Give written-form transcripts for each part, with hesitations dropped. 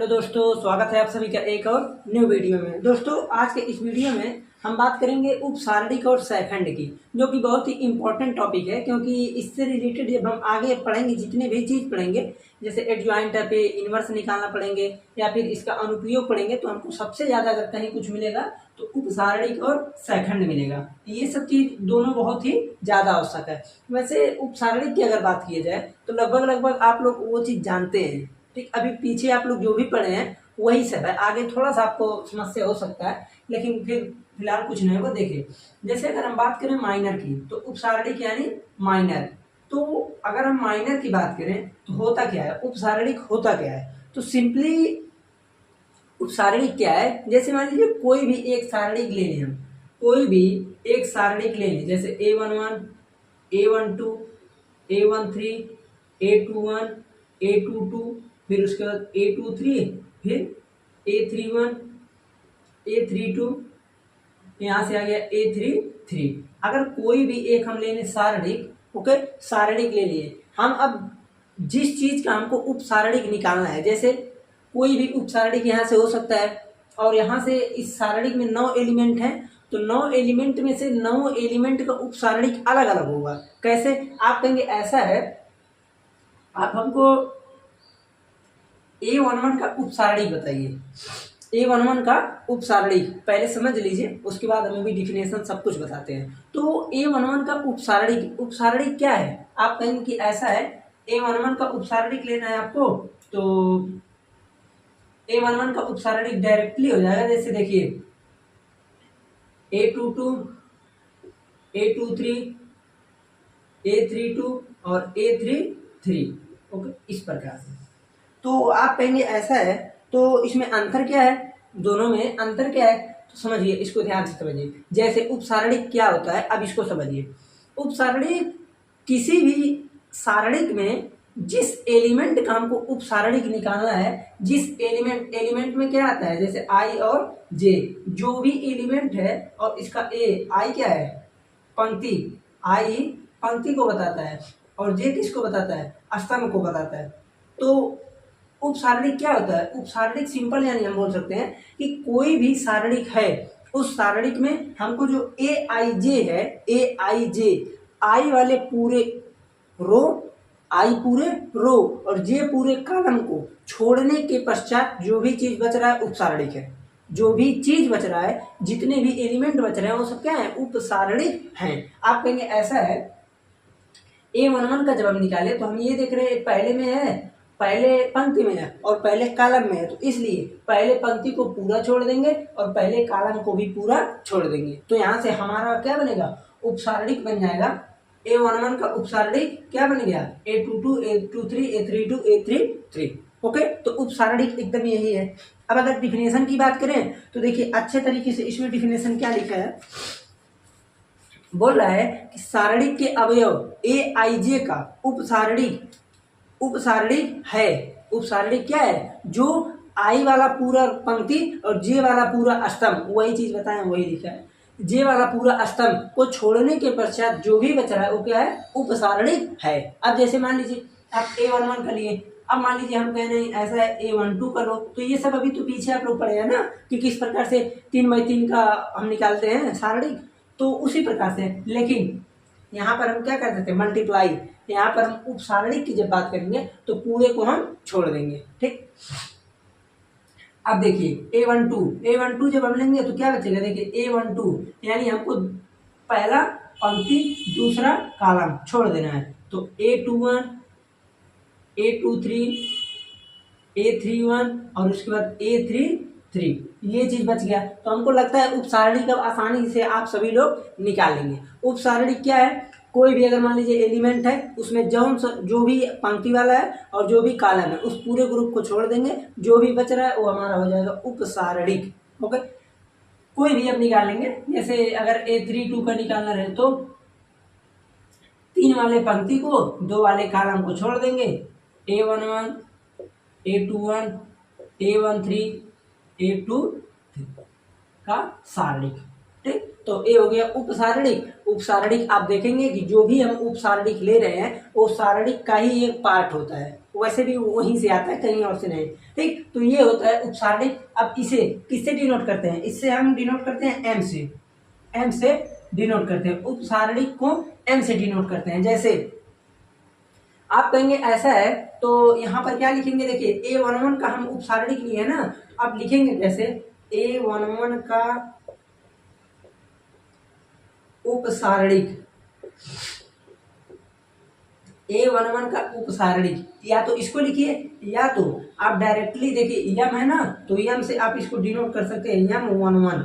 Hello दोस्तों, स्वागत है आप सभी का एक और न्यू वीडियो में। दोस्तों, आज के इस वीडियो में हम बात करेंगे उपसारणिक और सहखंड की, जो कि बहुत ही इम्पोर्टेंट टॉपिक है, क्योंकि इससे रिलेटेड जब हम आगे पढ़ेंगे, जितने भी चीज़ पढ़ेंगे, जैसे एडजॉइंट पे इन्वर्स निकालना पड़ेंगे या फिर इसका अनुप्रयोग पढ़ेंगे, तो हमको सबसे ज़्यादा अगर कहीं कुछ मिलेगा तो उपसारणिक और सहखंड मिलेगा। ये सब चीज़ दोनों बहुत ही ज़्यादा आवश्यक है। वैसे उपसारणिक की अगर बात की जाए तो लगभग आप लोग वो चीज़ जानते हैं। ठीक, अभी पीछे आप लोग जो भी पढ़े हैं वही सब है, आगे थोड़ा सा आपको समस्या हो सकता है, लेकिन फिर फिलहाल कुछ नहीं होगा। देखिए, जैसे अगर हम बात करें माइनर की, तो उपसारणिक यानी माइनर। तो अगर हम माइनर की बात करें तो होता क्या है, उपसारणिक होता क्या है, तो सिंपली उपसारणिक क्या है, जैसे मान लीजिए कोई भी एक सारणिक ले लें हम, कोई भी एक सारणिक ले लें, जैसे A11, A12, A13, A21, A22, फिर उसके बाद A23, फिर A31, A32, यहाँ से आ गया A33। अगर कोई भी एक हम ले लें सारणिक, ओके, सारणिक ले लिए हम। अब जिस चीज का हमको उपसारणिक निकालना है, जैसे कोई भी उपसारणिक यहाँ से हो सकता है, और यहाँ से इस सारणिक में 9 एलिमेंट हैं, तो 9 एलिमेंट में से 9 एलिमेंट का उपसारणिक अलग अलग होगा। कैसे? आप कहेंगे ऐसा है, आप हमको A11 का उपसारणिक बताइए। A11 का उपसारणिक पहले समझ लीजिए, उसके बाद हमें भी डिफिनेशन सब कुछ बताते हैं। तो A11 का उपसारणिक क्या है? आप कहेंगे कि ऐसा है, A11 का उपसारणिक लेना है आपको, तो A11 का उपसारणिक डायरेक्टली हो जाएगा। जैसे देखिए A22, A23, A32 और A33, ओके, इस प्रकार से। तो आप कहेंगे ऐसा है, तो इसमें अंतर क्या है, दोनों में अंतर क्या है, तो समझिए, इसको ध्यान से समझिए। जैसे उपसारणिक क्या होता है, अब इसको समझिए। उपसारणिक किसी भी सारणिक में जिस एलिमेंट का हमको उपसारणिक निकालना है, जिस एलिमेंट में क्या आता है, जैसे आई और जे, जो भी एलिमेंट है, और इसका आई क्या है, पंक्ति, आई पंक्ति को बताता है, और जे किसको बताता है, स्तंभ को बताता है। तो उपसारणिक क्या होता है? उपसारणिक सिंपल यानी हम बोल सकते हैं कि कोई भी सारणिक है, उस सारणिक में हमको जो AIJ है, AIJ, आई वाले पूरे रो, आई पूरे रो और जे पूरे कॉलम को छोड़ने के पश्चात जो भी चीज बच रहा है उपसारणिक है। जो भी चीज बच रहा है, जितने भी एलिमेंट बच रहे हैं, वो सब क्या है, उपसारणिक हैं। आप कहेंगे ऐसा है, A11 का जब हम निकाले तो हम ये देख रहे हैं, पहले में है, पहले पंक्ति में है और पहले कॉलम में है, तो इसलिए पहले पंक्ति को पूरा छोड़ देंगे और पहले कॉलम को भी पूरा छोड़ देंगे। तो यहाँ से हमारा क्या बनेगा, उपसारणिक बन जाएगा। A11 का उपसारणिक क्या बन गया, A22, A23, A32, A33। Okay, तो उपसारणिक एकदम यही है। अब अगर डिफिनेशन की बात करें तो देखिए अच्छे तरीके से इसमें डिफिनेशन क्या लिखा है, बोल रहा है कि सारणिक के अवयव AIJ का उपसारणिक है। उपसारणिक क्या है, जो आई वाला पूरा पंक्ति और जे वाला पूरा स्तंभ, वही चीज बताएं, वही लिखा है, जे वाला पूरा स्तंभ को छोड़ने के पश्चात जो भी बच रहा है वो क्या है, उपसारणिक है। अब जैसे मान लीजिए आप A11 का लिए, अब मान लीजिए हम कह रहे हैं ऐसा है, A12 कर लो, तो ये सब अभी तो पीछे आप लोग पढ़े हैं ना कि किस प्रकार से 3x3 का हम निकालते हैं सारणिक, तो उसी प्रकार से। लेकिन यहाँ पर हम क्या कर सकते हैं, मल्टीप्लाई। यहाँ पर हम उपसारणिक की जब बात करेंगे तो पूरे को हम छोड़ देंगे। ठीक, अब देखिए A12 जब हम लेंगे तो क्या बचेगा, देखिए A12 यानी हमको पहला पंक्ति दूसरा कॉलम छोड़ देना है, तो A21, A23, A31 और उसके बाद A33, ये चीज बच गया। तो हमको लगता है उपसारणिक अब आसानी से आप सभी लोग निकालेंगे। उपसारणिक क्या है, कोई भी अगर मान लीजिए एलिमेंट है, उसमें जो भी पंक्ति वाला है और जो भी कॉलम है, उस पूरे ग्रुप को छोड़ देंगे, जो भी बच रहा है वो हमारा हो जाएगा उपसारणिक। ओके, कोई भी अब निकालेंगे, जैसे अगर A32 का निकालना रहे तो 3 वाले पंक्ति को 2 वाले कॉलम को छोड़ देंगे, A11, A21, A13, A23 का सारणिक। ठीक, तो ये हो गया उपसारणिक। उपसारणिक आप देखेंगे कि जो भी हम उपसारणिक ले रहे हैं वो सारणिक का ही एक पार्ट होता है। वैसे भी वहीं से आता है, कहीं और से नहीं। ठीक, तो ये होता है उपसारणिक। अब इसे किससे डिनोट करते हैं? इससे हम डिनोट करते हैं एम से, एम से डिनोट करते हैं उपसारणिक को, एम से डिनोट करते हैं। जैसे आप कहेंगे ऐसा है तो यहाँ पर क्या लिखेंगे? देखिए A11 का हम उपसारणिक लिए है ना, तो आप लिखेंगे जैसे A11 का उपसारणिक, A11 का उपसारणिक, या तो इसको लिखिए या तो आप डायरेक्टली देखिए यम है ना, तो यम से आप इसको डिनोट कर सकते हैं M11,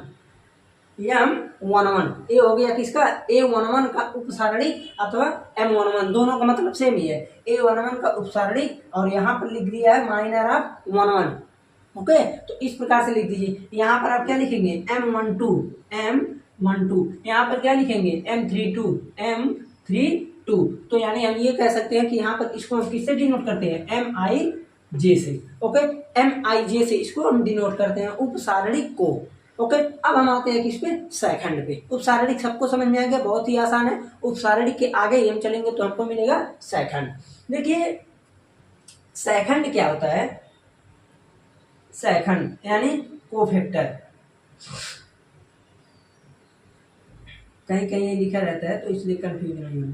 M11 ये हो गया किसका? A11 का उपसारणिक अथवा M11, दोनों का मतलब सेम ही है। A11 का उपसारणिक और यहाँ पर लिख दिया है माइनर ऑफ 11। ओके, तो इस प्रकार से लिख दीजिए। यहाँ पर आप क्या लिखेंगे? M12, यहाँ पर क्या लिखेंगे? M32। तो यानी हम ये कह सकते हैं कि यहाँ पर इसको हम किससे डिनोट करते हैं? MIJ से। ओके, MIJ से इसको हम डिनोट करते हैं उपसारणिक को। ओके, अब हम आते हैं किस पे? सेकंड पे। उपसारणिक सबको समझ में आ गया, बहुत ही आसान है। उपसारणिक के आगे ही हम चलेंगे तो हमको मिलेगा सेकंड। देखिए सेकंड क्या होता है? सेकंड यानी कोफैक्टर, कहीं कहीं ये लिखा रहता है तो इसलिए कंफ्यूज नहीं हो।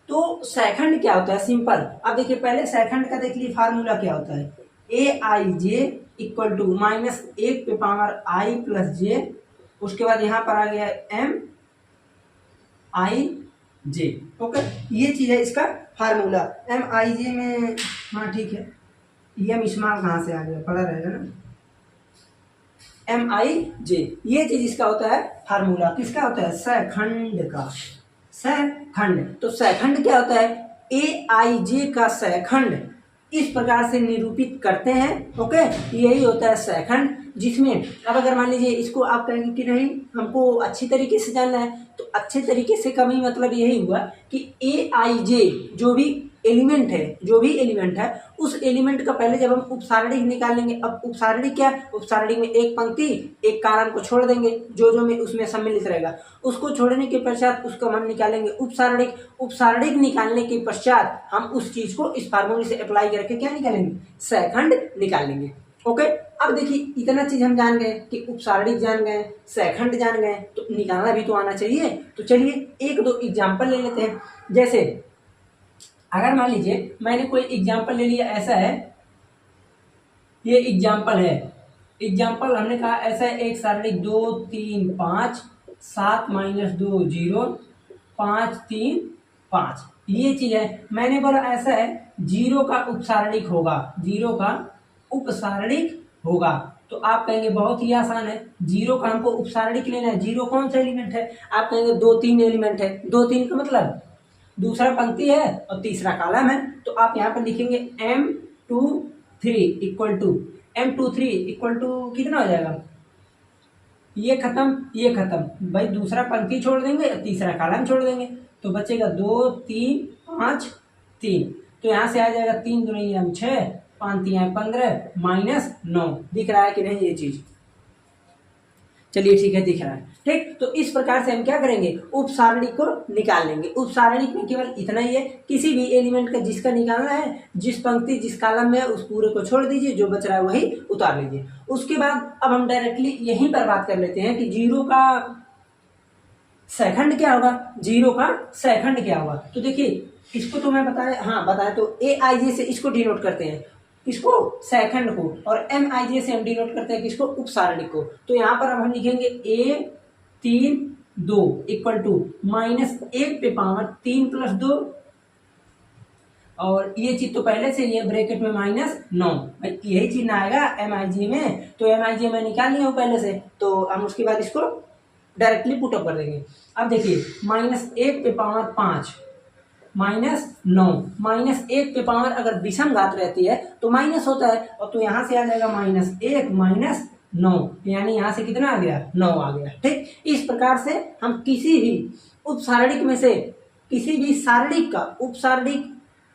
तो सेकंड क्या होता है? सिंपल। अब देखिए पहले सेकंड का देख लीजिए फार्मूला क्या होता है? AIJ इक्वल टू -1 पे पावर I प्लस J, उसके बाद यहाँ पर आ गया MIJ। ओके, ये चीज है इसका फार्मूला। MIJ में हाँ ठीक है, यम इस्तेमाल कहाँ से आ गया? पढ़ा रहेगा ना। MIJ ये चीज इसका होता है फार्मूला। किसका होता है? सेकंड का। सेकंड, तो सेकंड क्या होता है? AIJ का सेकंड इस प्रकार से निरूपित करते हैं। ओके, यही होता है सेकंड। जिसमें अब अगर मान लीजिए इसको आप कहेंगे कि नहीं हमको अच्छी तरीके से जानना है, तो अच्छे तरीके से का भी मतलब यही हुआ कि AIJ जो भी एलिमेंट है उस एलिमेंट का पहले जब हम उपसारणिक निकालेंगे। अब उपसारणिक क्या? उपसारणिक में एक पंक्ति एक कॉलम को छोड़ देंगे, जो में उसमें सम्मिलित रहेगा, उसको छोड़ने के पश्चात उसका हम निकालेंगे उपसारणिक। उपसारणिक निकालने के पश्चात हम उस चीज को इस फार्मूले से अप्लाई करके क्या निकालेंगे? सेकंड निकालेंगे। ओके, अब देखिए इतना चीज हम जान गए कि उपसारणिक जान गए, सेकंड जान गए, तो निकालना भी तो आना चाहिए। तो चलिए एक दो एग्जाम्पल ले लेते हैं। जैसे अगर मान लीजिए मैंने कोई एग्जाम्पल ले लिया, ऐसा है, ये एग्जाम्पल है। एग्जाम्पल हमने कहा ऐसा है, एक सारणिक 2 3 5 7 -2 0 5 3 5, ये चीज है। मैंने बोला ऐसा है 0 का उपसारणिक होगा, 0 का उपसारणिक होगा। तो आप कहेंगे बहुत ही आसान है, 0 का हमको उपसारणिक लेना है। 0 कौन सा एलिमेंट है? आप कहेंगे 2 3 एलिमेंट है। 2 3 का मतलब दूसरा पंक्ति है और तीसरा कॉलम है। तो आप यहाँ पर लिखेंगे M23 इक्वल टू कितना हो जाएगा? ये खत्म भाई, दूसरा पंक्ति छोड़ देंगे और तीसरा कॉलम छोड़ देंगे, तो बचेगा 2 3 5 3। तो यहाँ से आ जाएगा 3 दूनी 6 5 3 15 -9। दिख रहा है कि नहीं ये चीज? चलिए ठीक है, दिख रहा है। ठीक, तो इस प्रकार से हम क्या करेंगे? उपसारणिक को निकाल लेंगे। उपसारणिक में केवल इतना ही है, किसी भी एलिमेंट का जिसका निकालना है, जिस पंक्ति जिस कॉलम में है उस पूरे को छोड़ दीजिए, जो बच रहा है वही उतार लीजिए। उसके बाद अब हम डायरेक्टली यहीं पर बात कर लेते हैं कि 0 का सेकंड क्या होगा। 0 का सेकंड क्या होगा? तो देखिए इसको तो मैं बताया तो AIJ से इसको डिनोट करते हैं, किसको? सेकंड को। और MIJ से हम डिनोट करते हैं किसको? उपसारणिक को। तो यहाँ पर अब हम लिखेंगे A32 इक्वल टू -1 पे पावर 3 + 2, और ये चीज तो पहले से ये ब्रैकेट में -9, यही चीज ना आएगा MIJ में, तो MIJ में निकाल लिया हूँ पहले से, तो हम उसके बाद इसको डायरेक्टली पुटअप कर देंगे। अब देखिए -1 पे पावर 5 -9, -1 पे पावर अगर विषम घात रहती है तो माइनस होता है, और तो यहाँ से आ जाएगा -1 -9, यानी यहाँ से कितना आ गया? 9 आ गया। ठीक, इस प्रकार से हम किसी भी उपसारणिक में से किसी भी सारणिक का उपसारणिक,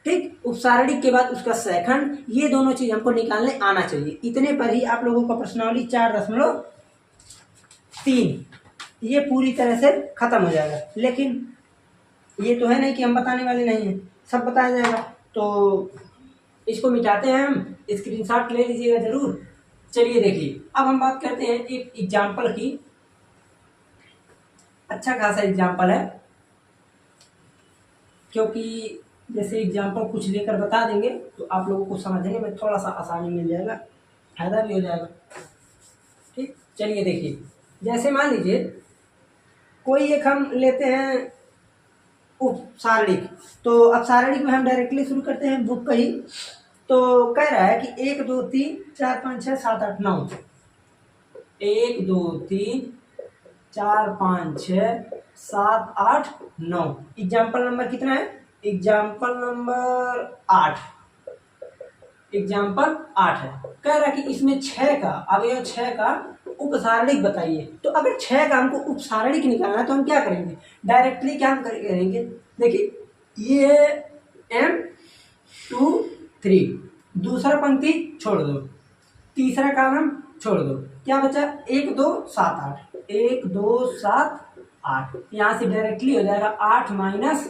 ठीक, उपसारणिक के बाद उसका सेकंड, ये दोनों चीज हमको निकालने आना चाहिए। इतने पर ही आप लोगों का प्रश्नावली 4.3 ये पूरी तरह से खत्म हो जाएगा। लेकिन ये तो है नहीं कि हम बताने वाले नहीं हैं, सब बताया जाएगा। तो इसको मिटाते हैं हम, स्क्रीनशॉट ले लीजिएगा जरूर। चलिए देखिए, अब हम बात करते हैं एक एग्जाम्पल की। अच्छा खासा एग्जाम्पल है, क्योंकि जैसे एग्जाम्पल कुछ लेकर बता देंगे तो आप लोगों को समझने में थोड़ा सा आसानी मिल जाएगा, फायदा भी हो जाएगा। ठीक, चलिए देखिए, जैसे मान लीजिए कोई एक हम लेते हैं उप सारणिक। तो अब सारणिक में हम डायरेक्टली शुरू करते हैं बुक का ही। तो कह रहा है कि 1 2 3 4 5 6 7 8 9, 1 2 3 4 5 6 7 8 9। एग्जाम्पल नंबर कितना है? Example number 8। एग्जाम्पल 8 है। कह रहा है कि इसमें 6 का अवयव 6 का उपसारणिक बताइए। तो अगर 6 का हमको उपसारणिक निकालना है तो हम क्या करेंगे? डायरेक्टली क्या हम करेंगे? देखिए ये M2 3, दूसरा पंक्ति छोड़ दो, तीसरा कॉलम छोड़ दो, क्या बचा? 1 2 7 8, 1 2 7 8। यहाँ से डायरेक्टली हो जाएगा 8 माइनस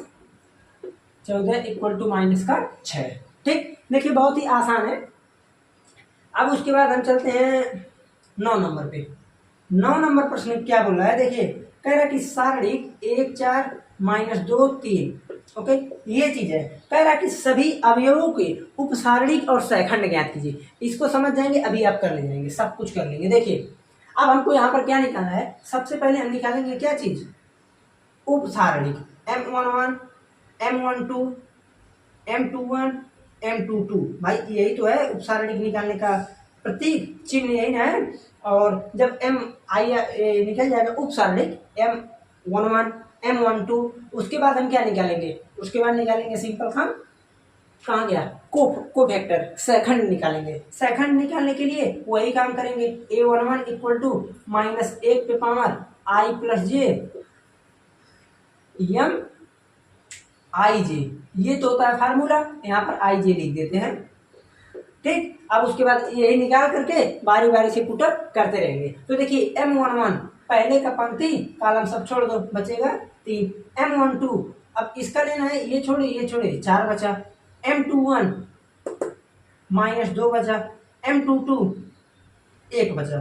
14 इक्वल टू माइनस का 6। ठीक, देखिए बहुत ही आसान है। अब उसके बाद हम चलते हैं 9 नंबर पे। 9 नंबर प्रश्न क्या बोल रहा है? देखिए कह रहा है कि सारणिक 1 4 माइनस 2 3। ओके, ये चीज है। कह रहा है कि सभी अवयवों के उपसारणिक और सहखंड ज्ञात कीजिए। इसको समझ जाएंगे, अभी आप कर ले जाएंगे, सब कुछ कर लेंगे। देखिए अब हमको यहाँ पर क्या निकालना है? सबसे पहले हम निकालेंगे क्या चीज? उपसारणिक M11 M12 M21 M22। भाई यही तो है उपसारणिक निकालने का प्रतीक चिन्ह, यही ना है। और जब M आई निकल जाएगा उपसारणिक M11 M12, उसके बाद हम क्या निकालेंगे? उसके बाद निकालेंगे सिंपल खान, कहाँ गया? कोफैक्टर, सहखंड निकालेंगे। सहखंड निकालने के लिए वही काम करेंगे। A11 इक्वल टू माइनस 1 पे power I plus J M आई जे, ये तो होता है फार्मूला, यहाँ पर आई जे लिख देते हैं। ठीक, अब उसके बाद यही निकाल करके बारी बारी से पुटअप करते रहेंगे। तो देखिए M11 पहले का पंक्ति कॉलम सब छोड़ दो, बचेगा 3। M12 अब इसका लेना है, ये छोड़े 4 बचा। M21 माइनस 2 बचा। M22 1 बचा।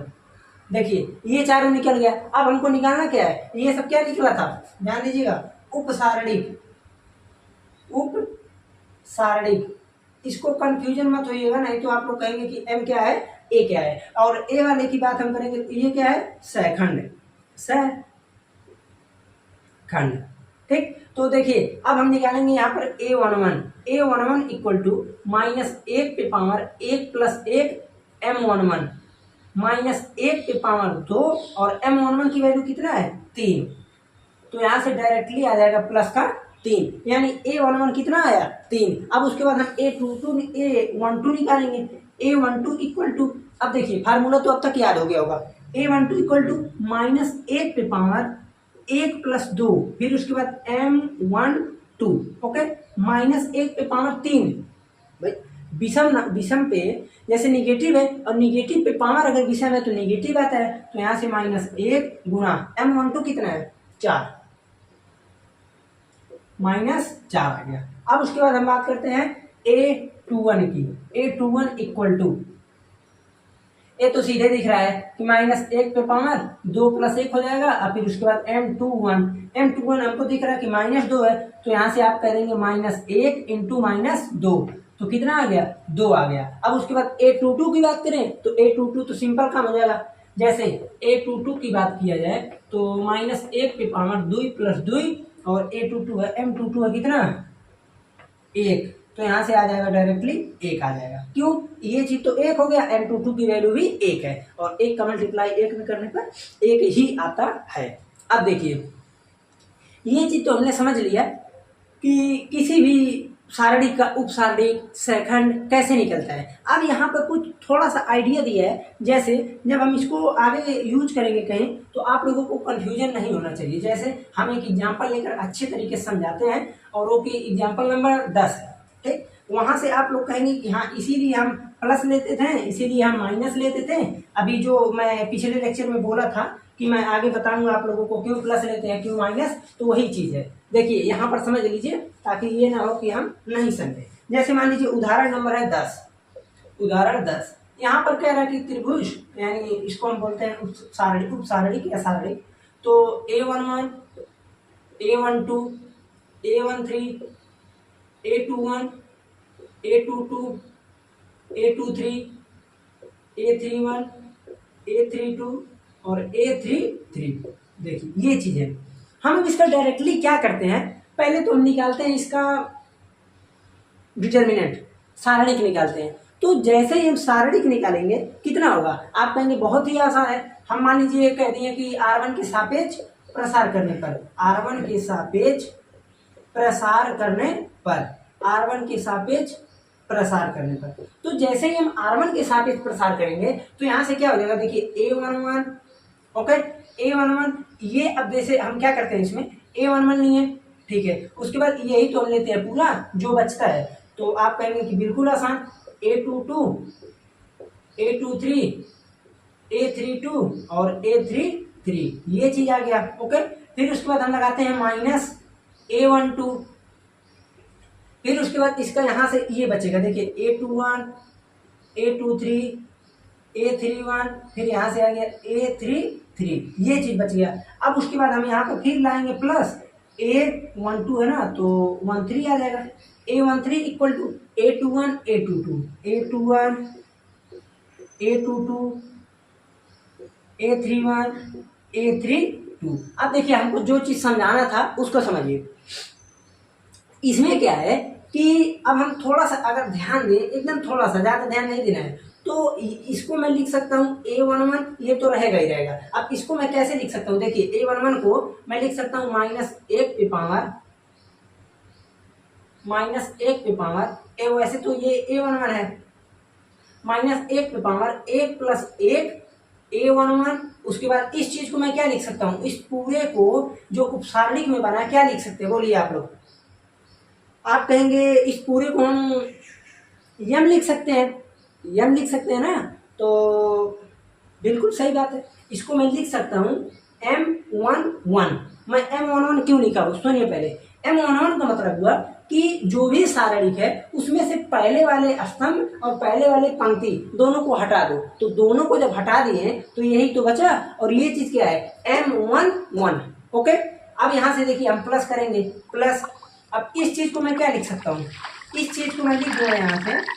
देखिए ये चारों निकल गया। अब हमको निकालना क्या है? ये सब क्या निकला था? ध्यान दीजिएगा, उपसारणिक। उपसारणिक, इसको कंफ्यूजन मत होइएगा, नहीं तो आप लोग कहेंगे कि M क्या है A क्या है। और A वाले की बात हम करेंगे, ये क्या है? सहखंड, सहखंड। ठीक, तो देखिए अब हम निकालेंगे यहाँ पर A11 इक्वल टू माइनस 1 पे पावर 1 प्लस 1 M11 माइनस 1 पे पावर 2, और M11 की वैल्यू कितना है? 3। तो यहाँ से डायरेक्टली आ जाएगा प्लस का 3, यानी A11 कितना आया? 3। अब उसके बाद हम A12 निकालेंगे। A12 इक्वल टू, अब देखिए फार्मूला तो अब तक याद हो गया होगा। A12 इक्वल टू माइनस 1 पे पावर 1 प्लस 2, फिर उसके बाद M12 ओके माइनस 1 पे पावर 3। भाई विषम पे जैसे निगेटिव है, और निगेटिव पे पावर अगर विषम है तो निगेटिव आता है। तो यहाँ से माइनस 1 गुणा M12 कितना है? 4, माइनस 4 आ गया। अब उसके बाद हम बात करते हैं A21 की। A21 इक्वल टू, ये तो सीधे दिख रहा है कि माइनस 1 पे पावर 2 प्लस 1 हो जाएगा। और फिर उसके बाद M21 हमको दिख रहा है कि माइनस 2 है, तो यहाँ से आप करेंगे माइनस 1 इंटू माइनस 2, तो कितना आ गया? 2 आ गया। अब उसके बाद A22 की बात करें तो A22 तो सिंपल काम हो जाएगा। जैसे A22 की बात किया जाए तो माइनस 1 पे पावर 2 प्लस 2, और A22 है, M22 है कितना? 1। तो यहाँ से आ जाएगा डायरेक्टली 1 आ जाएगा। क्यों? ये चीज तो 1 हो गया, M22 की वैल्यू भी 1 है, और 1 का मल्टीप्लाई 1 में करने पर 1 ही आता है। अब देखिए ये चीज तो हमने समझ लिया कि किसी भी सारणिक का उपसारणिक सहखंड कैसे निकलता है। अब यहाँ पर कुछ थोड़ा सा आइडिया दिया है, जैसे जब हम इसको आगे यूज करेंगे कहीं तो आप लोगों को कंफ्यूजन नहीं होना चाहिए। जैसे हम एक एग्जांपल लेकर अच्छे तरीके से समझाते हैं, और वो कि एग्जांपल नंबर 10 है। ठीक, वहां से आप लोग कहेंगे कि हाँ इसीलिए हम प्लस लेते थे, इसीलिए हम माइनस लेते थे। अभी जो मैं पिछले लेक्चर में बोला था कि मैं आगे बताऊंगा आप लोगों को क्यों प्लस लेते हैं क्यों माइनस, तो वही चीज है। देखिए यहाँ पर समझ लीजिए ताकि ये ना हो कि हम नहीं समझे। जैसे मान लीजिए उदाहरण नंबर है 10, उदाहरण 10 यहाँ पर कह रहा है कि त्रिभुज, यानी इसको हम बोलते हैं उप सारणिक या सारणिक। तो A11, A12, A13, A21, A22, A23, A31, A32 और A33। देखिए ये चीज है। हम इसका डायरेक्टली क्या करते हैं, पहले तो हम निकालते हैं इसका डिटर्मिनेंट, सारणिक निकालते हैं। तो जैसे ही हम सारणिक निकालेंगे कितना होगा, आप कहेंगे बहुत ही आसान है। हम मान लीजिए कह दिए कि R1 के सापेक्ष प्रसार करने पर, R1 के सापेक्ष प्रसार करने पर, R1 के सापेक्ष प्रसार करने पर, तो जैसे ही हम R1 के सापेक्ष प्रसार करेंगे तो यहाँ से क्या हो जाएगा, देखिए A11, ओके A11, ये अब जैसे हम क्या करते हैं इसमें A11 नहीं है, ठीक है, उसके बाद यही तो हम लेते हैं पूरा जो बचता है। तो आप कहेंगे कि बिल्कुल आसान, A22, A23, A32 और A33, ये चीज आ गया, ओके। फिर उसके बाद हम लगाते हैं माइनस A12, फिर उसके बाद इसका यहाँ से ये बचेगा, देखिए A21, A23, A31, फिर यहाँ से आ गया A33, ये चीज बच गया। अब उसके बाद हम यहाँ पर फिर लाएंगे प्लस A12 है ना, तो 13 आ जाएगा। A13 equal to A21, A22, A21, A22, A31, A32। अब देखिए हमको जो चीज समझाना था उसको समझिए। इसमें क्या है कि अब हम थोड़ा सा अगर ध्यान दें, एकदम थोड़ा सा, ज्यादा ध्यान नहीं देना है, तो इसको मैं लिख सकता हूँ A11, ये तो रहेगा ही रहेगा। अब इसको मैं कैसे लिख सकता हूँ, देखिए A11 को मैं लिख सकता हूँ -1 पे पावर, -1 पे पावर, वैसे तो ये A11 है, -1 पे पावर 1 + 1 A11। उसके बाद इस चीज को मैं क्या लिख सकता हूँ, इस पूरे को जो उपसारणिक में बना क्या लिख सकते हैं, बोलिए आप लोग। आप कहेंगे इस पूरे को हम यम लिख सकते हैं, यम लिख सकते हैं ना, तो बिल्कुल सही बात है। इसको मैं लिख सकता हूँ M11। मैं M11 क्यों लिखा हूँ, सुनिए पहले। M11 का मतलब हुआ कि जो भी सारणिक है उसमें से पहले वाले स्तंभ और पहले वाले पंक्ति दोनों को हटा दो, तो दोनों को जब हटा दिए तो यही तो बचा, और ये चीज क्या है M11, ओके। अब यहाँ से देखिए हम प्लस करेंगे, प्लस। अब इस चीज को मैं क्या लिख सकता हूँ, इस चीज को मैं लिख दूंगा यहाँ से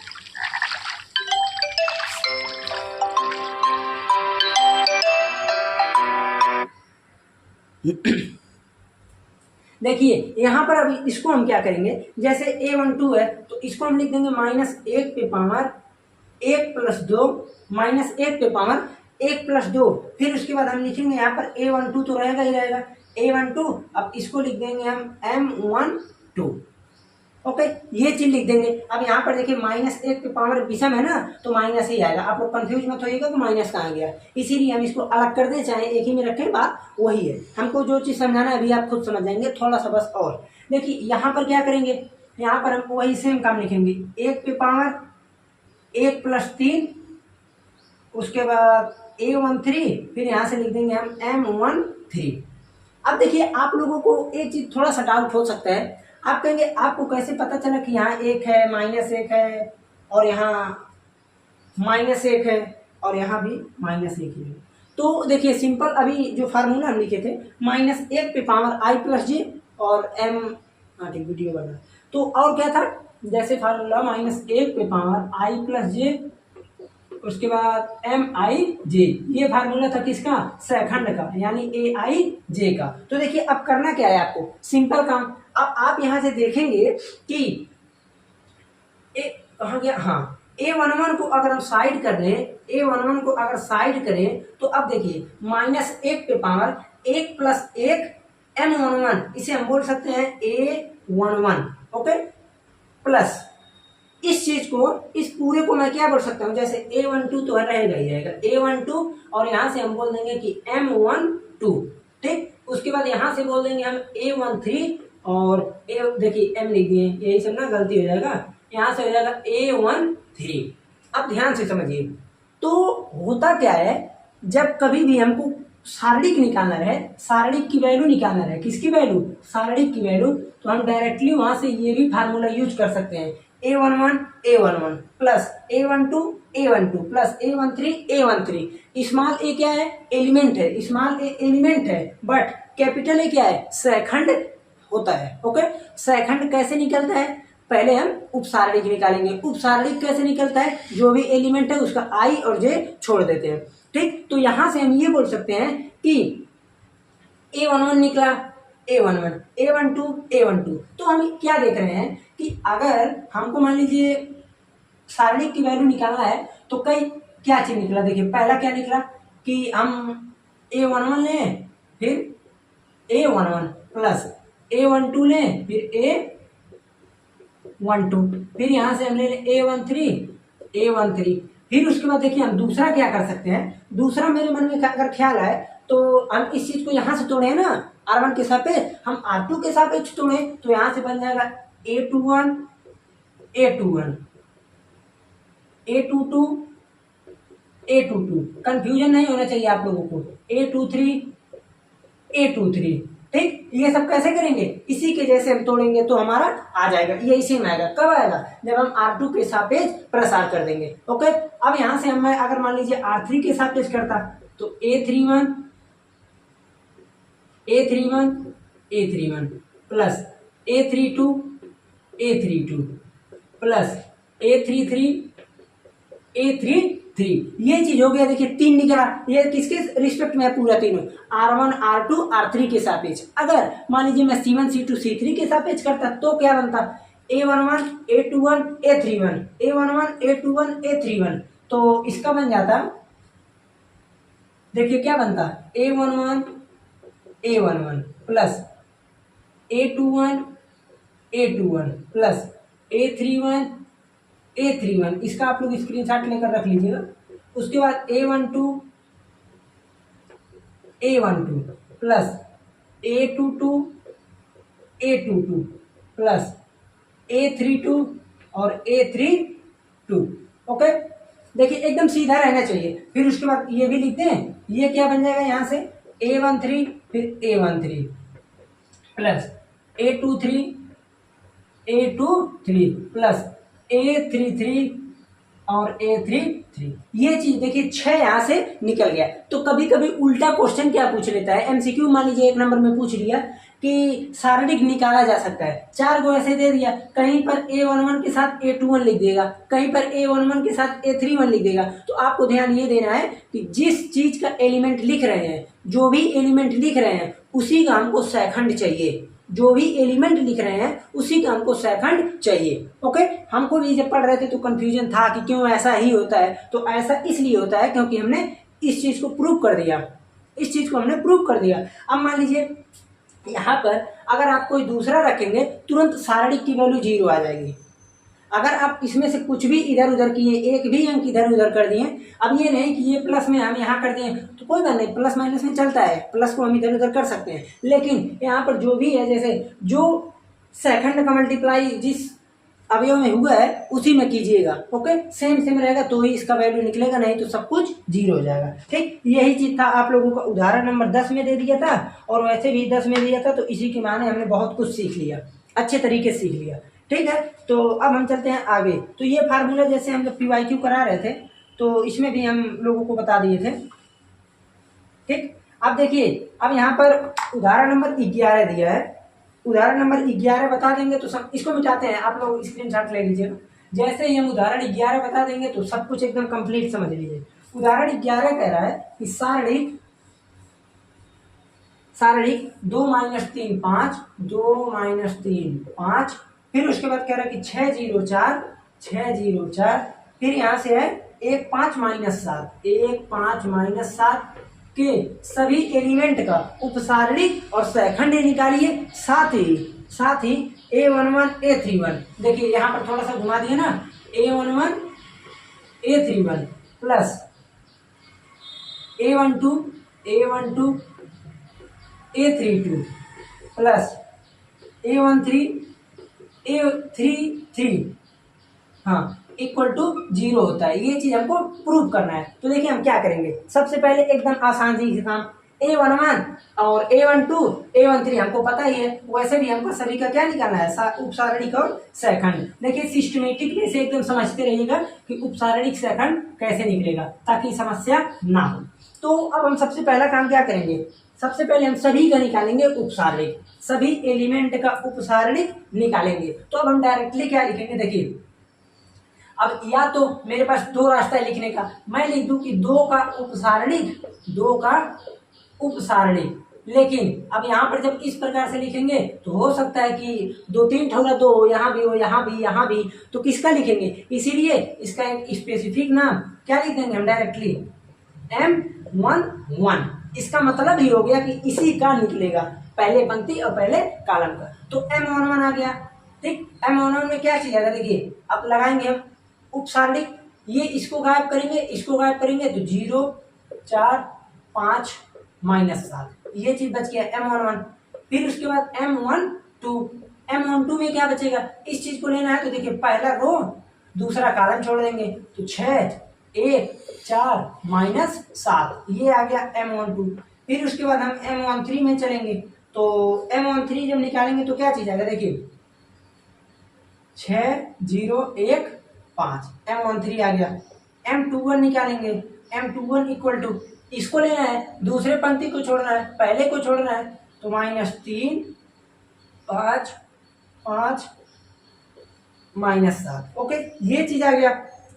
देखिए यहाँ पर अभी इसको हम क्या करेंगे, जैसे A12 है तो इसको हम लिख देंगे -1 पे पावर 1 + 2, -1 पे पावर 1 + 2। फिर उसके बाद हम लिखेंगे यहाँ पर A12 तो रहेगा ही रहेगा, A12। अब इसको लिख देंगे हम M12, ओके, ये चीज लिख देंगे। अब यहाँ पर देखिए -1 पे पावर विषम है ना, तो माइनस ही आएगा। आप लोग कंफ्यूज मत होइएगा कि माइनस कहाँ गया, इसीलिए हम इसको अलग कर दें, चाहे एक ही में रखें, बात वही है। हमको जो चीज समझाना है अभी आप खुद समझ जाएंगे, थोड़ा सा बस और देखिए। यहाँ पर क्या करेंगे, यहाँ पर हम वही सेम काम लिखेंगे, 1 पे पावर 1 + 3, उसके बाद A13, फिर यहाँ से लिख देंगे हम M13। अब देखिए आप लोगों को एक चीज थोड़ा सा डाउट हो सकता है, आप कहेंगे आपको कैसे पता चला कि यहाँ 1 है, -1 है, और यहाँ -1 है, और यहाँ भी -1 ही है। तो देखिए सिंपल, अभी जो फार्मूला हम लिखे थे -1 पे पावर I + J और M, ठीक वीडियो बना, तो और क्या था, जैसे फार्मूला -1 पे पावर I + J, उसके बाद MIJ, ये फार्मूला था किसका, सैखंड का, यानी AIJ का। तो देखिए अब करना क्या है आपको, सिंपल काम। अब आप यहां से देखेंगे कि कहाँ गया, हाँ, A11 को अगर हम साइड कर लें, A11 को अगर साइड करें तो अब देखिए -1 पे पावर 1 + 1 M11, इसे हम बोल सकते हैं A11, ओके, प्लस इस चीज को, इस पूरे को मैं क्या बोल सकता हूँ, जैसे A12 तो रहेगा ही रहेगा, A12, और यहाँ से हम बोल देंगे कि M12, ठीक। उसके बाद यहाँ से बोल देंगे हम A13, और देखिए M लिख दिए, यही सब ना गलती हो जाएगा, यहाँ से हो जाएगा A13। अब ध्यान से समझिए, तो होता क्या है, जब कभी भी हमको सारणिक निकालना है, सारणिक की वैल्यू निकालना है, किसकी वैल्यू, सारणिक की वैल्यू, तो हम डायरेक्टली वहां से ये भी फार्मूला यूज कर सकते हैं A11 plus A12 plus A13 small ए क्या है, एलिमेंट है, स्मॉल ए एलिमेंट है, बट कैपिटल ए क्या है, सहखंड होता है। ओके, सहखंड कैसे निकलता है, पहले हम उपसारणिक निकालेंगे। उपसारणिक कैसे निकलता है, जो भी एलिमेंट है उसका आई और जे छोड़ देते हैं। ठीक, तो यहां से हम ये बोल सकते हैं कि A11 निकला, A11 A12 तो हम क्या देख रहे हैं कि अगर हमको मान लीजिए सारणिक की वैल्यू निकालना है तो कई क्या चीज निकला। देखिए पहला क्या निकला कि हम A11 लें, फिर A11 प्लस A12 लें, फिर A12, फिर यहां से हम ले लें A13 फिर उसके बाद देखिए हम दूसरा क्या कर सकते हैं। दूसरा मेरे मन में अगर ख्याल आए तो हम इस चीज को यहां से तोड़े ना, R1 के सापेक्ष हम R2 के सापेक्ष तोड़े तो यहां से बन जाएगा A21 A22 कंफ्यूजन नहीं होना चाहिए आप लोगों को, A23 ठीक। ये सब कैसे करेंगे, इसी के जैसे हम तोड़ेंगे तो हमारा आ जाएगा, ये इसी में आएगा। कब आएगा, जब हम R2 के सापेक्ष प्रसार कर देंगे। ओके, अब यहां से हम मैं अगर मान लीजिए R3 के सापेक्ष करता तो A31 plus A32 plus A33 ये चीज हो गया। देखिए 3 निकला, ये किसके रिस्पेक्ट में है, पूरा तीनों, R1 R2 R3 के सापेक्ष। अगर मान लीजिए मैं C1 C2 C3 के सापेक्ष करता तो क्या बनता, A11 A21 A31 तो इसका बन जाता, देखिए क्या बनता, A11 plus A21 plus A31 इसका आप लोग स्क्रीनशॉट लेकर रख लीजिएगा। उसके बाद A12 plus A22 plus A32 और A32। ओके, देखिए एकदम सीधा रहना चाहिए। फिर उसके बाद ये भी लिखते हैं, ये क्या बन जाएगा यहां से A13 फिर A13 plus A23 plus A33 और A33। ये चीज देखिए 6 यहां से निकल गया। तो कभी कभी उल्टा क्वेश्चन क्या पूछ लेता है, एमसीक्यू मान लीजिए 1 नंबर में पूछ लिया कि सारणिक निकाला जा सकता है, 4 को ऐसे दे दिया, कहीं पर A11 के साथ A21 लिख देगा, कहीं पर A11 के साथ A31 लिख देगा। तो आपको ध्यान ये देना है कि जिस चीज का एलिमेंट लिख रहे हैं, जो भी एलिमेंट लिख रहे हैं उसी का हमको सहखंड चाहिए, जो भी एलिमेंट लिख रहे हैं उसी का हमको सहखंड चाहिए। ओके, हमको भी जब पढ़ रहे थे तो कंफ्यूजन था कि क्यों ऐसा ही होता है। तो ऐसा इसलिए होता है क्योंकि हमने इस चीज को प्रूव कर दिया, अब मान लीजिए यहाँ पर अगर आप कोई दूसरा रखेंगे तुरंत सारणिक की वैल्यू 0 आ जाएगी। अगर आप इसमें से कुछ भी इधर उधर किए, एक भी अंक इधर उधर कर दिए, अब ये नहीं कि ये प्लस में हम यहाँ कर दिए तो कोई बात नहीं, प्लस माइनस में चलता है, प्लस को हम इधर उधर कर सकते हैं। लेकिन यहाँ पर जो भी है, जैसे जो सेकंड का मल्टीप्लाई जिस अवयव में हुआ है उसी में कीजिएगा। ओके, सेम रहेगा तो ही इसका वैल्यू निकलेगा, नहीं तो सब कुछ 0 हो जाएगा। ठीक, यही चीज था आप लोगों का उदाहरण नंबर 10 में दे दिया था और वैसे भी 10 में दिया था। तो इसी के माने हमने बहुत कुछ सीख लिया, अच्छे तरीके से सीख लिया। ठीक है, तो अब हम चलते हैं आगे। तो ये फार्मूला जैसे हम जब PYQ करा रहे थे तो इसमें भी हम लोगों को बता दिए थे। ठीक, अब देखिए, अब यहाँ पर उदाहरण नंबर 11 दिया है। उदाहरण नंबर 11 बता देंगे तो सब इसको मिटाते हैं, आप लोग स्क्रीनशॉट ले लीजिएगा। जैसे ही हम उदाहरण 11 बता देंगे तो सब कुछ एकदम कंप्लीट समझ लीजिए। उदाहरण 11 कह रहा है कि सारणिक 2 - 3 5, फिर उसके बाद कह रहा है कि 6 0 4, फिर यहाँ से है 1 5 - 7 के सभी एलिमेंट का उपसारणिक और सहखंड निकालिए। साथ ही A11 A31, देखिए यहाँ पर थोड़ा सा घुमा दिए ना, A11 A31 plus A12 A32 plus A13 A33 हाँ इक्वल टू 0 होता है। ये चीज हमको प्रूव करना है। तो देखिए हम क्या करेंगे, सबसे पहले एकदम आसान सी काम, A11 और A12 A13 हमको पता ही है। वैसे भी हमको सभी का क्या निकालना है, उपसारणिक और सहखंड। देखिए सिस्टमेटिक वे से एकदम समझते रहिएगा कि उपसारणिक सहखंड कैसे निकलेगा ताकि समस्या ना हो। तो अब हम सबसे पहला काम क्या करेंगे, सबसे पहले हम सभी का निकालेंगे उपसारणिक, सभी एलिमेंट का उपसारणिक निकालेंगे। तो अब हम डायरेक्टली क्या लिखेंगे, देखिए अब या तो मेरे पास दो रास्ता है लिखने का, मैं लिख दूं कि दो का उपसारणिक। लेकिन अब यहाँ पर जब इस प्रकार से लिखेंगे तो हो सकता है कि दो तीन ठोला दो यहाँ भी हो, यहाँ भी, तो किसका लिखेंगे, इसीलिए इसका एक स्पेसिफिक नाम क्या लिख देंगे हम डायरेक्टली M11। इसका मतलब ही हो गया कि इसी का निकलेगा, पहले पंक्ति और पहले कॉलम का। तो M11 आ गया। ठीक, M11 में क्या चीज आएगा, देखिए अब लगाएंगे हम उपसारणिक, ये इसको गायब करेंगे तो 0 4 5 -7 ये चीज बच गया M11। फिर उसके बाद M12 में क्या बचेगा, इस चीज को लेना है तो देखिए पहला रो दूसरा कॉलम छोड़ देंगे तो 6 1 4 -7 ये आ गया M12। फिर उसके बाद हम M13 में चलेंगे तो M13 जब निकालेंगे तो क्या चीज आएगा, देखिए 6 0 1 5 M13 आ गया। M21 निकालेंगे, M21 इक्वल टू इसको लेना है दूसरे पंक्ति को छोड़ना है पहले को छोड़ना है तो -3 5 5 -7 ओके ये चीज आ गया।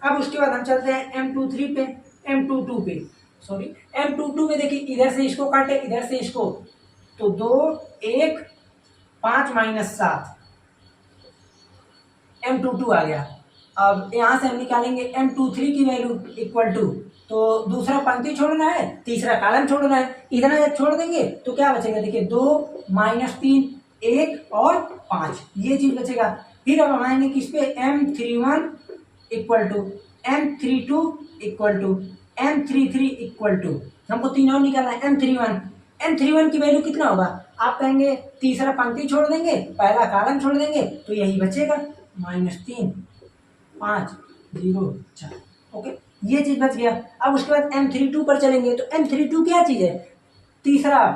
अब उसके बाद हम चलते हैं M23 पे, M22 में देखिए इधर से इसको काटे इधर से इसको तो 2 1 5 -7 M22 आ गया। अब यहां से हम निकालेंगे M23 की वैल्यू इक्वल टू, तो दूसरा पंक्ति छोड़ना है तीसरा कॉलम छोड़ना है, इधर जब छोड़ देंगे तो क्या बचेगा, देखिए 2 -3 1 और 5 ये चीज बचेगा। फिर अब हम आएंगे किस पे M31 equal to M32 equal to M33 equal to, हमको तीन और निकालना है M31 की वैल्यू कितना होगा, आप कहेंगे तीसरा पंक्ति छोड़ देंगे पहला कॉलम छोड़ देंगे तो यही बचेगा -3 5 0 4 ओके ये चीज बच गया। अब उसके बाद M32 पर चलेंगे तो M32 क्या चीज है, तीसरा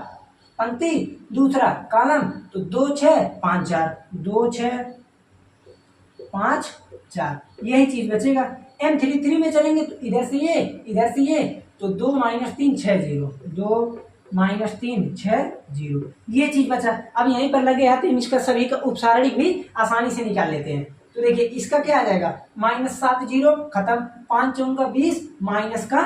पंक्ति दूसरा कॉलम तो 2 6 5 4 2 6 5 4 यही चीज बचेगा। M33 में चलेंगे तो इधर से ये तो 2 -3 6 0 2 -3 6 0 ये चीज बचा। अब यहीं पर लगे हैं तो इसका सभी का उपसारणिक भी आसानी से निकाल लेते हैं। तो देखिए इसका क्या आ जाएगा -7 0 खत्म 5 4 20 माइनस का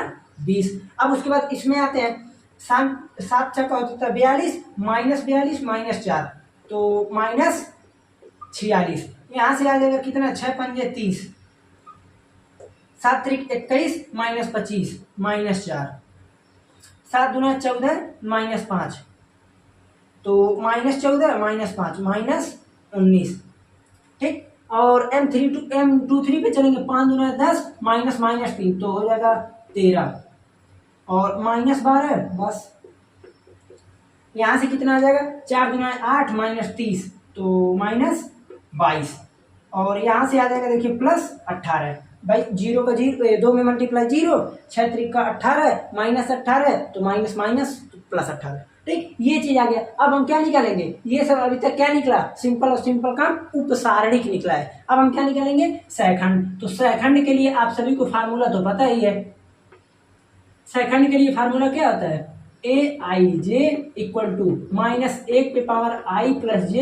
20। अब उसके बाद इसमें आते हैं 7 6 का होता है 42 -42 -4 तो -46 यहाँ से आ जाएगा कितना 6 पंजे 30 7 त्रिक 21 -25 -4 7 दूना 14 -5 तो -14 -5 -19 ठीक। और M23 पे चलेंगे 5 दूना 10 -3 तो हो जाएगा 13 और -12 बस यहाँ से कितना आ जाएगा 4 दूना 8 -30 तो -22 और यहाँ से आ जाएगा देखिए +18 भाई 0 का 0 2 में मल्टीप्लाई 0 6 त्रिक का 18 -18 तो माइनस +18 ठीक ये चीज आ गया। अब हम क्या निकालेंगे, ये सब अभी तक क्या निकला सिंपल और सिंपल काम उपसारणिक निकला है। अब हम क्या निकालेंगे सहखंड। तो सहखंड के लिए आप सभी को फार्मूला तो पता ही है, सहखंड के लिए फार्मूला क्या होता है AIJ इक्वल टू -1 पे power I plus J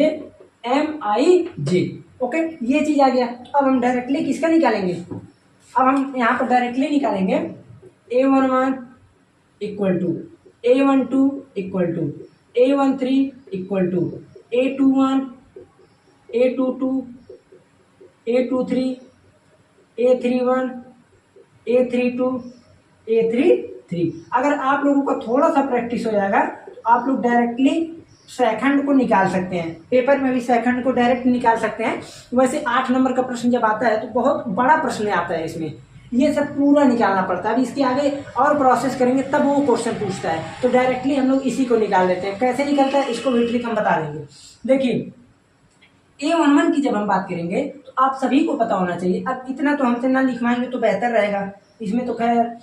MIJ okay ये चीज आ गया। अब हम डायरेक्टली किसका निकालेंगे, अब हम यहाँ पर डायरेक्टली निकालेंगे A11 equal to A12 equal to A13 equal to A21 A22 A23 A31 A32 A33। अगर आप लोगों का थोड़ा सा प्रैक्टिस हो जाएगा तो आप लोग डायरेक्टली सहखंड को निकाल सकते हैं, पेपर में भी सहखंड को डायरेक्ट निकाल सकते हैं। वैसे 8 नंबर का प्रश्न जब आता है तो बहुत बड़ा प्रश्न आता है, इसमें ये सब पूरा निकालना पड़ता है। अभी इसके आगे और प्रोसेस करेंगे तब वो क्वेश्चन पूछता है, तो डायरेक्टली हम लोग इसी को निकाल लेते हैं। कैसे निकलता है इसको भी ट्रिक हम बता देंगे। देखिए A11 की जब हम बात करेंगे तो आप सभी को पता होना चाहिए। अब इतना तो हमसे ना लिखवाएंगे तो बेहतर रहेगा, इसमें तो खैर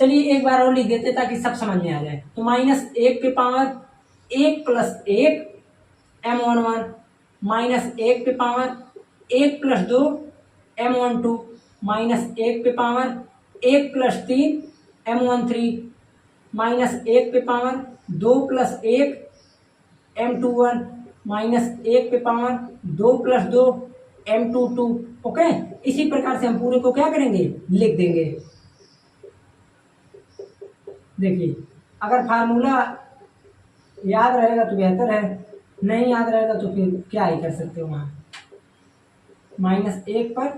चलिए एक बार और लिख देते ताकि सब समझ में आ जाए। तो -1 के पावर 1 + 1 m11 -1 के पावर 1 + 2 m12 -1 के पावर 1 + 3 m13 -1 के पावर 2 + 1 m21 -1 के पावर 2 + 2 m22। ओके, इसी प्रकार से हम पूरे को क्या करेंगे, लिख देंगे। देखिए अगर फार्मूला याद रहेगा तो बेहतर है, नहीं याद रहेगा तो फिर क्या ही कर सकते हो। वहाँ -1 पर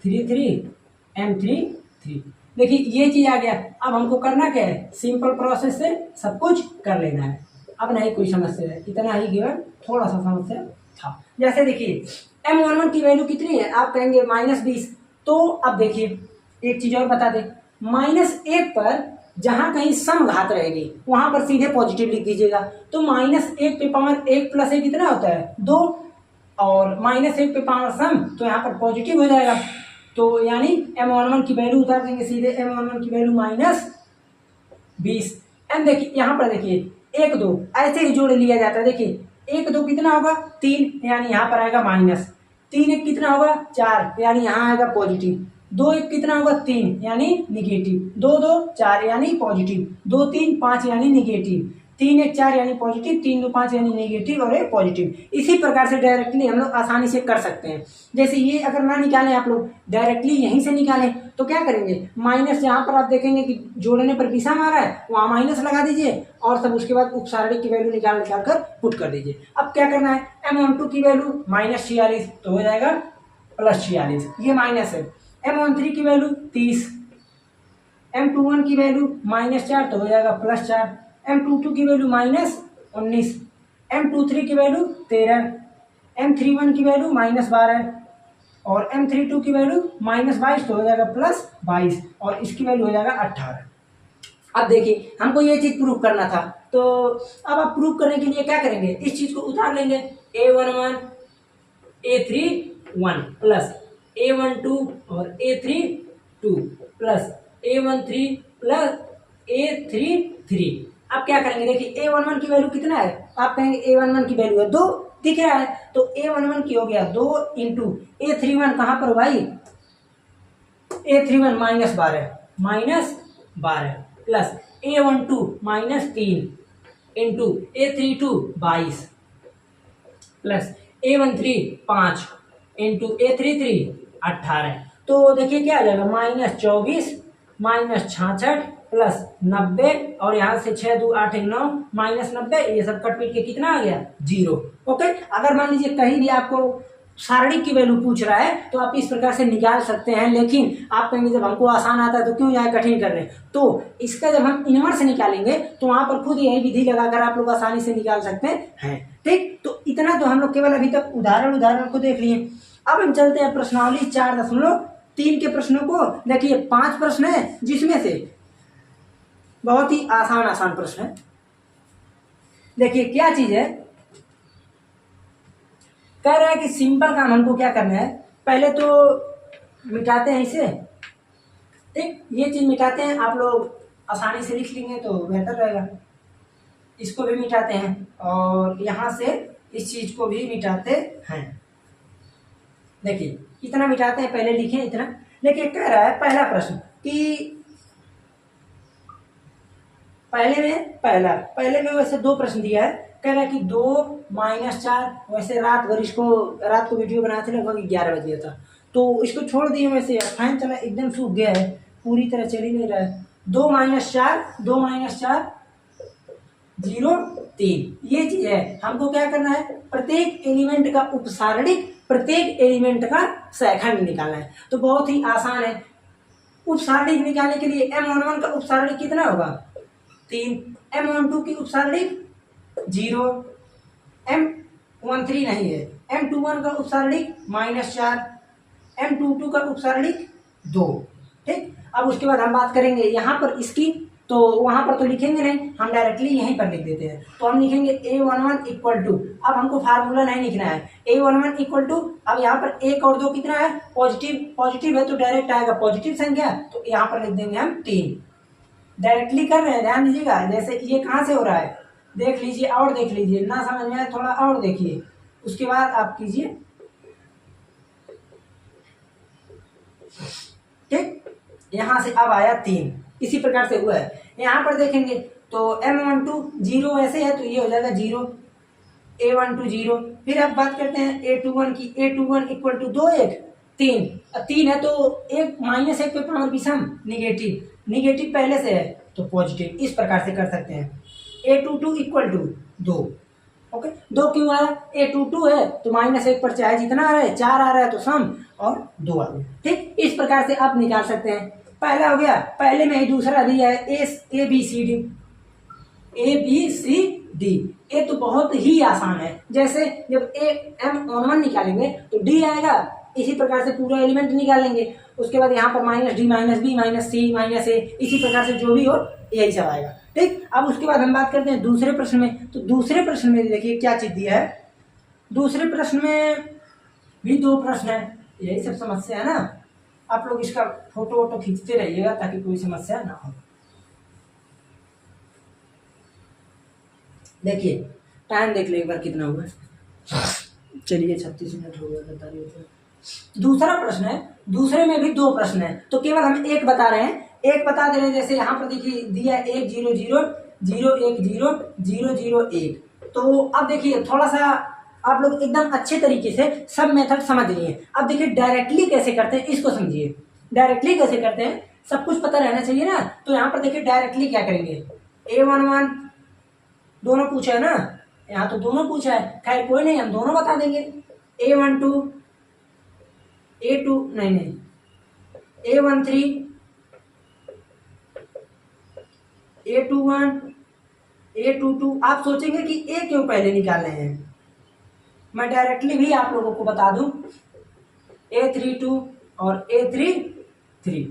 3 m33। देखिए ये चीज आ गया। अब हमको करना क्या है, सिंपल प्रोसेस से सब कुछ कर लेना है। अब नहीं कोई समस्या है, इतना ही केवल थोड़ा सा समस्या था। जैसे देखिए m11 की वैल्यू कितनी है, आप कहेंगे -20। तो अब देखिए एक चीज और बता दें, -1 पर जहां कहीं सम घात रहेगी वहां पर सीधे पॉजिटिव लिख दीजिएगा। तो -1 के पावर 1 + 1 कितना होता है, 2, और -1 के पावर सम तो यहाँ पर पॉजिटिव हो जाएगा। तो यानी m11 की वैल्यू उतार देंगे सीधे, m11 की वैल्यू -20। एम देखिए यहाँ पर देखिए 1 2 ऐसे ही जोड़ लिया जाता है। देखिए 1 2 कितना होगा, 3, यानी यहाँ पर आएगा -3 1 कितना होगा, 4, यानी यहाँ आएगा पॉजिटिव। 2 1 कितना होगा, 3, यानी निगेटिव। 2 2 4 यानी पॉजिटिव। 2 3 5 यानी निगेटिव। 3 1 4 यानी पॉजिटिव। 3 2 5 यानी नेगेटिव और एक पॉजिटिव। इसी प्रकार से डायरेक्टली हम लोग आसानी से कर सकते हैं। जैसे ये अगर ना निकालें आप लोग, डायरेक्टली यहीं से निकालें तो क्या करेंगे, माइनस जहाँ पर आप देखेंगे कि जोड़ने पर विषम आ रहा है वहाँ माइनस लगा दीजिए और तब उसके बाद उपसारणिक की वैल्यू निकाल कर पुट कर दीजिए। अब क्या करना है, m12 की वैल्यू -46 तो हो जाएगा +46, ये माइनस है। m13 की वैल्यू 30, m21 की वैल्यू -4 तो हो जाएगा +4, m22 की वैल्यू -19, m23 की वैल्यू 13, m31 की वैल्यू -12 और m32 की वैल्यू -22 तो हो जाएगा +22 और इसकी वैल्यू हो जाएगा 18। अब देखिए हमको ये चीज प्रूव करना था, तो अब आप प्रूव करने के लिए क्या करेंगे, इस चीज को उतार लेंगे। a11 a31 प्लस a12 और a32 plus a13 plus a33। अब क्या करेंगे, देखिए a11 की वैल्यू कितना है, आप कहेंगे a11 की वैल्यू है 2 दिख रहा है, तो a11 की हो गया 2 इंटू a31 कहाँ पर भाई, a31 -12 plus a12 -3 into a32 22 plus a13 5 into a33 18। तो देखिए क्या आ जाएगा, -24 -66 प्लस 90 और यहाँ से 6 2 8 9 -90, ये सब कट पीट के कितना आ गया, 0। ओके, अगर मान लीजिए कहीं भी आपको सारणिक की वैल्यू पूछ रहा है तो आप इस प्रकार से निकाल सकते हैं, लेकिन आप कहेंगे जब हमको आसान आता है तो क्यों जाए कठिन करने। तो इसका जब हम इनवर्स निकालेंगे तो वहां पर खुद यही विधि लगाकर आप लोग आसानी से निकाल सकते हैं। ठीक, तो इतना तो हम लोग केवल अभी तक उदाहरण को देख लिए। अब हम चलते हैं प्रश्नावली 4.3 के प्रश्नों को। देखिए 5 प्रश्न है जिसमें से बहुत ही आसान प्रश्न है। देखिए क्या चीज है, कह रहा है कि सिंपल काम हमको क्या करना है, पहले तो मिटाते हैं इसे। ठीक, ये चीज मिटाते हैं, आप लोग आसानी से लिख लेंगे तो बेहतर रहेगा। इसको भी मिटाते हैं और यहां से इस चीज को भी मिटाते हैं। देखिए कितना मिटाते हैं, पहले लिखें इतना। देखिए कह रहा है पहला प्रश्न कि पहले में वैसे 2 प्रश्न दिया है। कह रहा है कि 2 -4, वैसे रात को वीडियो बनाए थे लगभग 11 बजे था, तो इसको छोड़ दिए। वैसे फैन चला एकदम सूख गया है, पूरी तरह चल ही नहीं रहा है। 2 -4 0 3, ये चीज है। हमको क्या करना है, प्रत्येक एलिमेंट का उपसारणिक, प्रत्येक एलिमेंट का सहखंड निकालना है। तो बहुत ही आसान है। उपसारणिक निकालने के लिए m11 का उपसारणिक कितना होगा, 3, m12 की उपसारणिक 0, m13 नहीं है, m21 का उपसारणिक -4, m22 का उपसारणिक 2। ठीक, अब उसके बाद हम बात करेंगे यहाँ पर इसकी, तो वहां पर तो लिखेंगे नहीं, हम डायरेक्टली यहीं पर लिख देते हैं। तो हम लिखेंगे a11 इक्वल टू, अब हमको फार्मूला नहीं लिखना है, a11 इक्वल टू, अब यहाँ पर 1 और 2 कितना है, पॉजिटिव है तो डायरेक्ट आएगा पॉजिटिव संख्या, तो यहाँ पर लिख देंगे हम 3। डायरेक्टली कर रहे हैं, ध्यान दीजिएगा। जैसे ये कहाँ से हो रहा है देख लीजिए और देख लीजिए, ना समझ में आए थोड़ा और देखिए, उसके बाद आप कीजिए। ठीक, यहां से अब आया 3, इसी प्रकार से हुआ है। यहां पर देखेंगे तो M12 0 ऐसे है तो ये हो जाएगा 0, A12 0। फिर अब बात करते हैं A21 की, A21 इक्वल टू 2 1 3, 3 है तो एक माइनस 1 पे पावर भी सम निगेटिव, निगेटिव पहले से है तो पॉजिटिव, इस प्रकार से कर सकते हैं। A22 इक्वल टू 2, ओके 2 क्यों आया, A22 है तो माइनस 1 पर चाहे जितना आ रहा है 4 आ रहा है तो सम और 2 आ गया। ठीक, इस प्रकार से आप निकाल सकते हैं। पहला हो गया, पहले में ही दूसरा दिया है A B C D, A B C D, ये तो बहुत ही आसान है। जैसे जब M1 निकालेंगे तो D आएगा, इसी प्रकार से पूरा एलिमेंट निकालेंगे, उसके बाद यहाँ पर minus D minus B minus C minus A, इसी प्रकार से जो भी हो यही सब आएगा। ठीक, अब उसके बाद हम बात करते हैं दूसरे प्रश्न में। तो दूसरे प्रश्न में देखिए क्या चीज दिया है। दूसरे प्रश्न में भी 2 प्रश्न है, यही सब समस्या है ना। आप लोग इसका फोटो वोटो खींचते रहिएगा ताकि कोई समस्या ना हो। देखिए टाइम देख लो एक बार कितना हुआ। चलिए 36 मिनट हो गया, बता रही हूँ। दूसरा प्रश्न है, दूसरे में भी 2 प्रश्न है तो केवल हम एक बता रहे हैं, एक बता दे रहे हैं। जैसे यहाँ पर देखिए दिया 1 0 0 0 1 0 0 0 1। तो अब देखिए थोड़ा सा आप लोग एकदम अच्छे तरीके से सब मेथड समझ लिए। अब देखिए डायरेक्टली कैसे करते हैं इसको समझिए। डायरेक्टली कैसे करते हैं सब कुछ पता रहना चाहिए ना। तो यहाँ पर देखिए डायरेक्टली क्या करेंगे, A11 दोनों पूछा है ना, यहाँ तो दोनों पूछा है, खैर कोई नहीं हम दोनों बता देंगे। A12 A2 नहीं A13 A21 A22। आप सोचेंगे कि A क्यों पहले निकाल रहे हैं, मैं डायरेक्टली भी आप लोगों को बता दूं A32 और A33।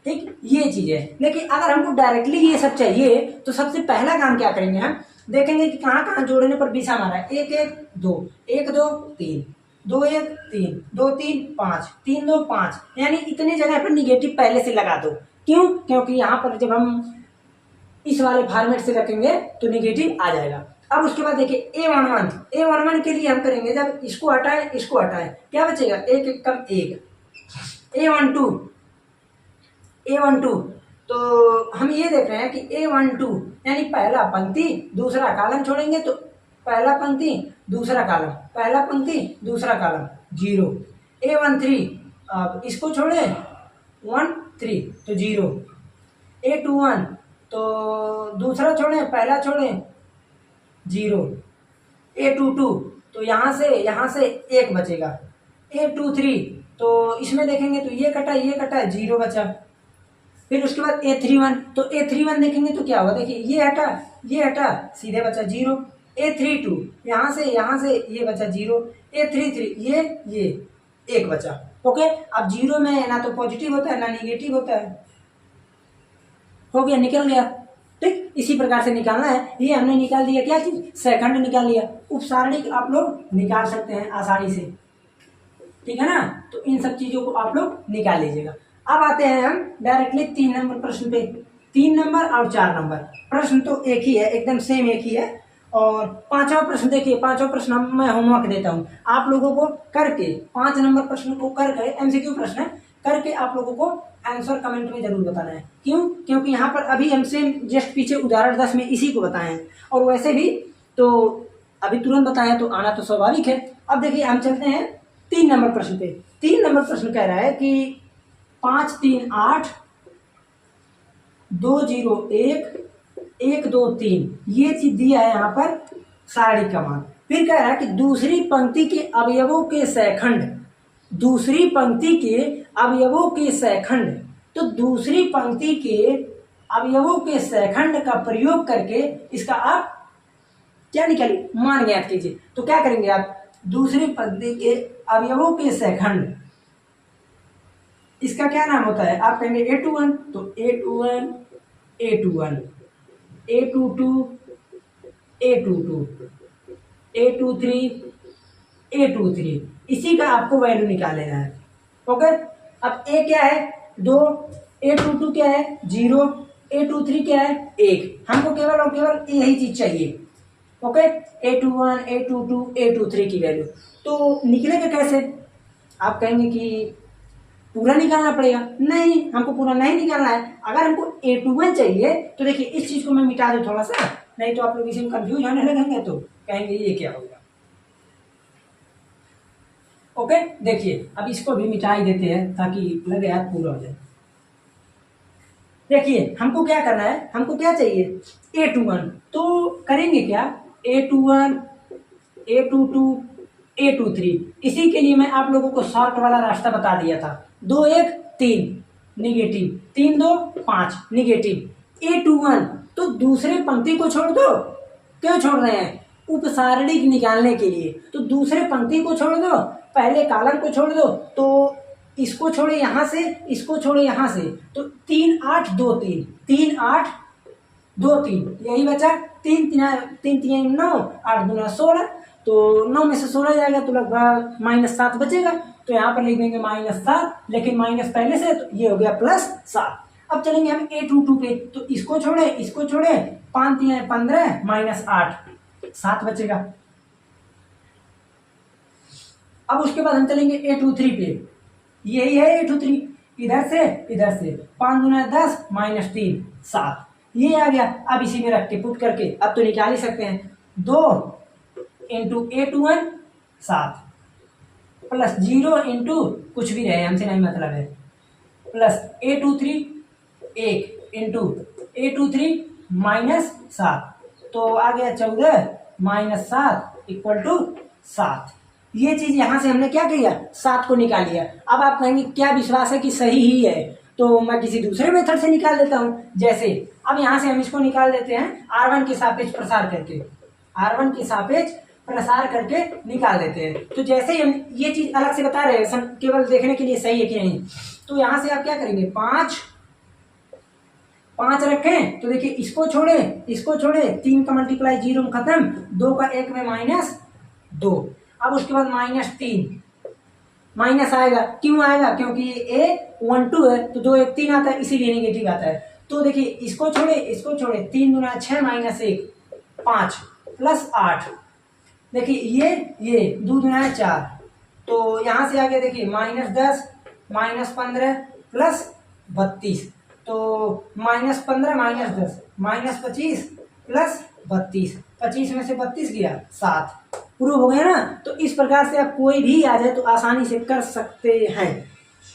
ठीक, ये चीज है। लेकिन अगर हमको डायरेक्टली ये सब चाहिए तो सबसे पहला काम क्या करेंगे, हम देखेंगे कि कहाँ कहाँ जोड़ने पर बीसा हमारा है। 1 1 2 1 2 3 2 1 3 2 3 5 3 2 5, यानी इतने जगह पर निगेटिव पहले से लगा दो। क्यों, क्योंकि यहाँ पर जब हम इस वाले फॉर्मेट से रखेंगे तो निगेटिव आ जाएगा। अब उसके बाद देखिए A11 के लिए हम करेंगे, जब इसको हटाएं इसको हटाएं क्या बचेगा, 1 1 कम 1। A12 तो हम ये देख रहे हैं कि A12 यानी पहला पंक्ति दूसरा कॉलम छोड़ेंगे तो पहला पंक्ति दूसरा कॉलम, पहला पंक्ति दूसरा कॉलम 0। A13 अब इसको छोड़े 1 3 तो 0। A21 तो दूसरा छोड़े पहला छोड़े 0। A22 तो यहाँ से 1 बचेगा। A23 तो इसमें देखेंगे तो ये कटा 0 बचा। फिर उसके बाद A31 तो A31 देखेंगे तो क्या होगा, देखिए ये हटा सीधे बचा 0। A32 यहाँ से ये बचा 0। A33 ये 1 बचा। ओके, अब 0 में ना तो पॉजिटिव होता है ना निगेटिव होता है, हो गया निकल गया। ठीक, इसी प्रकार से निकालना है। ये हमने निकाल दिया, क्या चीज, सेकंड निकाल लिया। उपसारणी आप लोग निकाल सकते हैं आसानी से, ठीक है ना। तो इन सब चीजों को आप लोग निकाल लीजिएगा। अब आते हैं हम डायरेक्टली 3 नंबर प्रश्न पे। 3 नंबर और 4 नंबर प्रश्न तो एक ही है, एकदम सेम एक ही है। और 5वां प्रश्न देखिए, 5वां प्रश्न मैं होमवर्क देता हूँ आप लोगों को करके, 5 नंबर प्रश्न को करके, MCQ प्रश्न है, करके आप लोगों को आंसर कमेंट में जरूर बताना है। क्यों, क्योंकि यहाँ पर अभी हमसे जस्ट पीछे उदाहरण 10 में इसी को बताए हैं, और वैसे भी तो अभी तुरंत बताया तो आना तो स्वाभाविक है। अब देखिए हम चलते हैं 3 नंबर प्रश्न पे। 3 नंबर प्रश्न कह रहा है कि 5 3 8 2 0 1 1 2 3, ये चीज दिया है यहाँ पर सारणी का मान। फिर कह रहा है कि दूसरी पंक्ति के अवयवों के सैखंड, दूसरी पंक्ति के अवयवों के सैखंड, तो दूसरी पंक्ति के अवयवों के सैखंड का प्रयोग करके इसका आप क्या निकालिए, मान ज्ञात कीजिए। तो क्या करेंगे आप, दूसरी पंक्ति के अवयवों के सैखंड, इसका क्या नाम होता है, आप कहेंगे A21 तो A21 A21 A22 A22 A23 A23, इसी का आपको वैल्यू निकालेना है। ओके, अब A क्या है 2, A22 क्या है 0, A23 क्या है 1, हमको केवल और केवल यही चीज चाहिए। ओके, A21 A22 A23 की वैल्यू तो निकलेगा कैसे? आप कहेंगे कि पूरा निकालना पड़ेगा, नहीं हमको पूरा नहीं निकालना है। अगर हमको A21 चाहिए तो देखिए इस चीज को मैं मिटा दूं थोड़ा सा, नहीं तो आप लोग इसी में कंफ्यूज होने लगेंगे तो कहेंगे ये क्या होगा। ओके, देखिए अब इसको भी मिटा ही देते हैं ताकि लगे यार पूरा हो जाए। देखिए हमको क्या करना है, हमको क्या चाहिए A21, तो करेंगे क्या A21 A22 A23, इसी के लिए मैं आप लोगों को शॉर्ट वाला रास्ता बता दिया था। 2 1 3 निगेटिव, 3 2 5 निगेटिव। A21 तो दूसरे पंक्ति को छोड़ दो, क्यों छोड़ रहे हैं उपसारणिक निकालने के लिए, तो दूसरे पंक्ति को छोड़ दो, पहले कॉलम को छोड़ दो, तो इसको छोड़े यहां से, इसको छोड़े यहां से, तो 3 8 2 3 3 8 2 3 यही बचा। 3 3 3 9 8 2 16, तो 9 में से 16 जाएगा तो लगभग -7 बचेगा, तो यहाँ पर लिख देंगे -7, लेकिन माइनस पहले से तो ये हो गया +7। अब चलेंगे हम A22 पे, तो इसको छोड़े इसको छोड़े, 5 3 15 -8 7 बचेगा। अब उसके बाद हम चलेंगे A23 पे, यही है A23, इधर से 5 दूना 10 -3 7, ये आ गया। अब इसी में रख के पुट करके अब तो निकाल ही सकते हैं, 2 इंटू A21 7 प्लस 0 इंटू कुछ भी रहे हमसे नहीं मतलब है, प्लस A23 1 इंटू A23 -7, तो आ गया 14 -7 इक्वल टू 7। ये चीज यहां से हमने क्या किया 7 को निकाल लिया। अब आप कहेंगे क्या विश्वास है कि सही ही है, तो मैं किसी दूसरे मेथड से निकाल देता हूं। जैसे अब यहां से हम इसको निकाल देते हैं R1 के सापेक्ष प्रसार करके, R1 के सापेक्ष प्रसार करके निकाल देते हैं। तो जैसे ही हम ये चीज अलग से बता रहे हैं केवल देखने के लिए सही है कि नहीं, तो यहां से आप क्या करेंगे 5 रखें, तो देखिए इसको छोड़े इसको छोड़े, 3 का मल्टीप्लाई 0 में खत्म, 2 का 1 में -2। अब उसके बाद -3 माइनस आएगा, क्यों आएगा क्योंकि A12 है तो 2 1 3 आता है, इसीलिए नेगेटिव आता है। तो देखिए इसको छोड़े 3 दूना 6 -1 5 प्लस 8, देखिए ये 2 दूना 4, तो यहां से आगे देखिए -10 -15 प्लस 32, तो -15 -10 -25 प्लस 32, 25 में से 32 गया 7, प्रूव हो गया ना। तो इस प्रकार से आप कोई भी आ जाए तो आसानी से कर सकते हैं।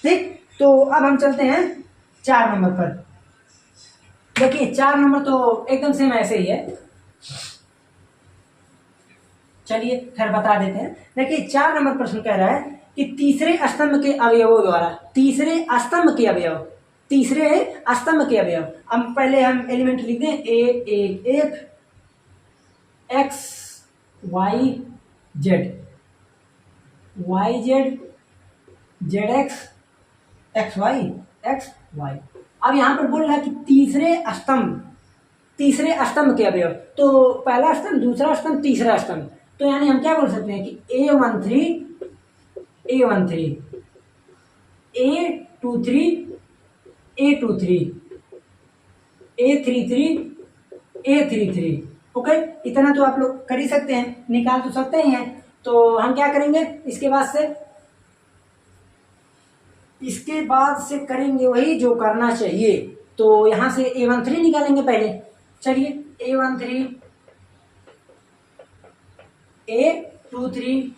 ठीक, तो अब हम चलते हैं 4 नंबर पर। देखिए 4 नंबर तो एकदम सेम ऐसे ही है, चलिए फिर बता देते हैं। देखिए 4 नंबर प्रश्न कह रहा है कि तीसरे स्तंभ के अवयवों द्वारा, तीसरे स्तंभ के अवयव, अब पहले हम एलिमेंट लिख दें A1 X Y Z ZX XY XY। अब यहां पर बोल रहा है कि तीसरे स्तंभ के अवयव, तो पहला स्तंभ, दूसरा स्तंभ, तीसरा स्तंभ, तो यानी हम क्या बोल सकते हैं कि A13 A23 A33 ओके, इतना तो आप लोग कर ही सकते हैं, निकाल तो सकते ही हैं। तो हम क्या करेंगे इसके बाद से करेंगे वही जो करना चाहिए। तो यहां से A13 निकालेंगे पहले, चलिए A13 A23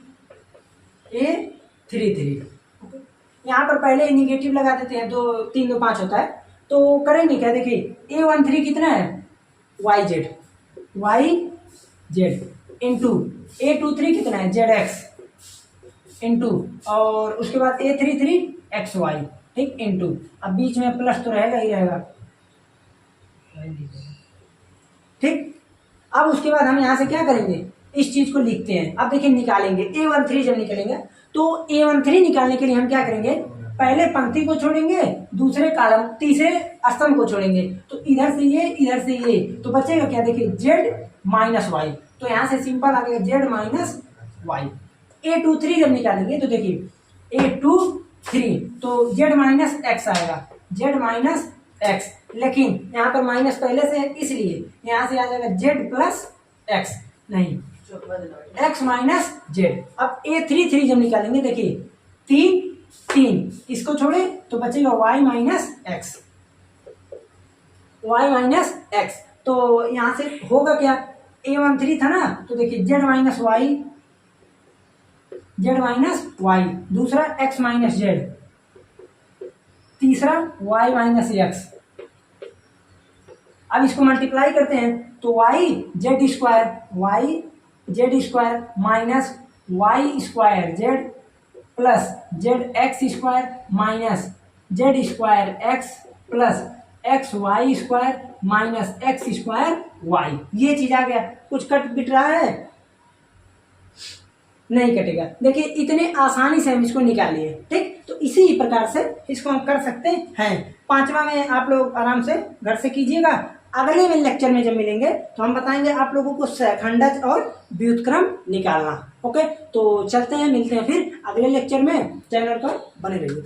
A33, यहाँ पर पहले निगेटिव लगा देते हैं, 2 3 2 5 होता है, तो करेंगे क्या, देखिए A13 कितना है YZ इंटू A23 कितना है ZX इंटू, और उसके बाद A33 XY, ठीक, इंटू, अब बीच में प्लस तो रहेगा ही रहेगा, ठीक। अब उसके बाद हम यहाँ से क्या करेंगे इस चीज को लिखते हैं। अब देखिए निकालेंगे A13, जब निकलेंगे तो A13 निकालने के लिए हम क्या करेंगे, पहले पंक्ति को छोड़ेंगे, दूसरे कॉलम तीसरे स्तंभ को छोड़ेंगे, तो इधर से ये तो बचेगा क्या, देखिए Z - Y, तो यहाँ से सिंपल आ गया Z - Y। A23 जब निकालेंगे तो देखिए A23 तो Z - X आएगा, Z - एक्स, लेकिन यहाँ पर माइनस पहले से है इसलिए यहाँ से आ जाएगा जेड प्लस एक्स, नहीं एक्स माइनस जेड। अब A33 जब निकालेंगे देखिए 3 3 इसको छोड़े तो बचेगा y minus x, y minus x. तो यहाँ से होगा क्या, A13 था ना, तो देखिए जेड माइनस वाई, दूसरा एक्स माइनस जेड, तीसरा y माइनस एक्स। अब इसको मल्टीप्लाई करते हैं तो y Z square minus Y square Z plus Z X square minus Z square X plus X Y square minus X square Y. ये चीज आ गया। कुछ कट बिट रहा है, नहीं कटेगा। देखिए इतने आसानी से हम इसको निकालिए, ठीक। तो इसी प्रकार से इसको हम कर सकते हैं। 5वां में आप लोग आराम से घर से कीजिएगा। अगले में लेक्चर में जब मिलेंगे तो हम बताएंगे आप लोगों को खंडज और व्युत्क्रम निकालना। ओके, तो चलते हैं, मिलते हैं फिर अगले लेक्चर में। चैनल पर बने रहिए।